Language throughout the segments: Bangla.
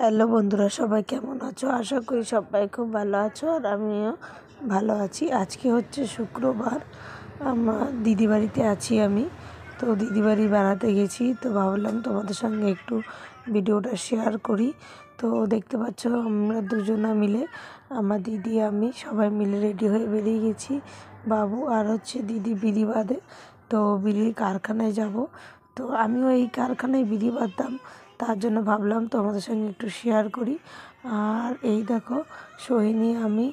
হ্যালো বন্ধুরা, সবাই কেমন আছো? আশা করি সবাই খুব ভালো আছো, আর আমিও ভালো আছি। আজকে হচ্ছে শুক্রবার, আমার দিদি বাড়িতে আছি আমি। তো দিদি বাড়ি বেড়াতে গেছি, তো ভাবলাম তোমাদের সঙ্গে একটু ভিডিওটা শেয়ার করি। তো দেখতে পাচ্ছ আমরা দুজনা মিলে, আমার দিদি আমি সবাই মিলে রেডি হয়ে বেরিয়ে গেছি। বাবু আর হচ্ছে দিদি বিড়ি বাঁধে, তো বিড়ির কারখানায় যাব। তো আমিও এই কারখানায় বিড়ি বাঁধতাম, তার জন্য ভাবলাম তোমাদের সঙ্গে একটু শেয়ার করি। আর এই দেখো সোহিনী আমি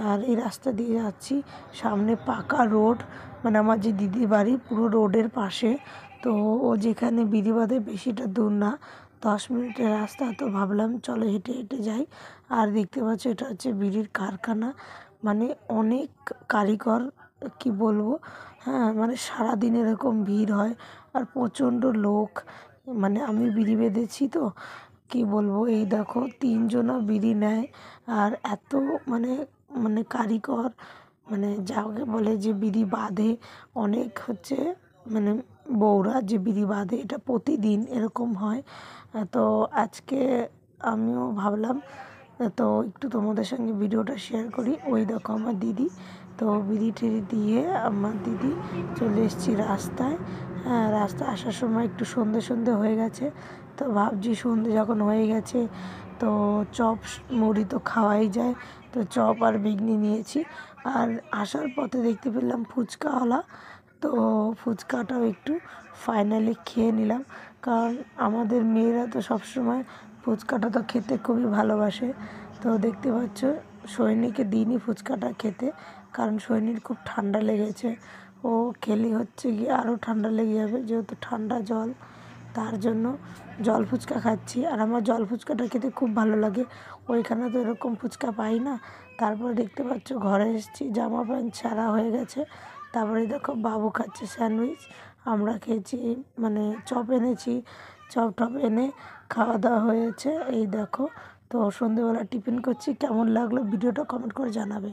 আর এই রাস্তা দিয়ে যাচ্ছি, সামনে পাকা রোড, মানে আমার যে দিদির বাড়ি পুরো রোডের পাশে। তো ও যেখানে বিড়ি বাঁধে বেশিটা দূর না, 10 মিনিটের রাস্তা। তো ভাবলাম চলো হেঁটে হেঁটে যাই। আর দেখতে পাচ্ছ এটা হচ্ছে বিড়ির কারখানা, মানে অনেক কারিগর, কি বলবো। হ্যাঁ, মানে সারাদিন এরকম ভিড় হয় আর প্রচণ্ড লোক। মানে আমি বিড়ি বেঁধেছি তো কি বলবো, এই দেখো 3জনা বিড়ি নেয়। আর এত মানে মানে কারিগর, মানে যাকে বলে যে বিড়ি বাঁধে, অনেক হচ্ছে মানে বউরা যে বিড়ি বাঁধে, এটা প্রতিদিন এরকম হয়। তো আজকে আমিও ভাবলাম তো একটু তোমাদের সঙ্গে ভিডিওটা শেয়ার করি। ওই দেখো আমার দিদি, তো বিড়ি টিড়ি দিয়ে আমার দিদি চলে এসেছি রাস্তায়। হ্যাঁ, রাস্তায় আসার সময় একটু সন্ধে সন্ধে হয়ে গেছে, তো ভাবছি সন্ধে যখন হয়ে গেছে তো চপ মুড়ি তো খাওয়াই যায়, তো চপ আর বেগনি নিয়েছি। আর আসার পথে দেখতে পেলাম ফুচকাওয়ালা, তো ফুচকাটাও একটু ফাইনালি খেয়ে নিলাম, কারণ আমাদের মেয়েরা তো সবসময় ফুচকাটা তো খেতে খুবই ভালোবাসে। তো দেখতে পাচ্ছ সৈনিকে দিইনি ফুচকাটা খেতে, কারণ সৈনির খুব ঠান্ডা লেগেছে। ও খেলে হচ্ছে গিয়ে আরও ঠান্ডা লেগে যাবে, যেহেতু ঠান্ডা জল, তার জন্য জল ফুচকা খাচ্ছি। আর আমার জল ফুচকাটা খেতে খুব ভালো লাগে, ওইখানে তো এরকম ফুচকা পাই না। তারপরে দেখতে পাচ্ছ ঘরে এসেছি, জামা প্যান্ট ছাড়া হয়ে গেছে। তারপরে দেখো বাবু খাচ্ছে স্যান্ডউইচ, আমরা খেয়েছি মানে চপ এনেছি, চপ টপ এনে খাওয়া দাওয়া হয়েছে। এই দেখো, তো সন্ধেবেলা টিফিন করছি। কেমন লাগলো ভিডিওটা কমেন্ট করে জানাবে।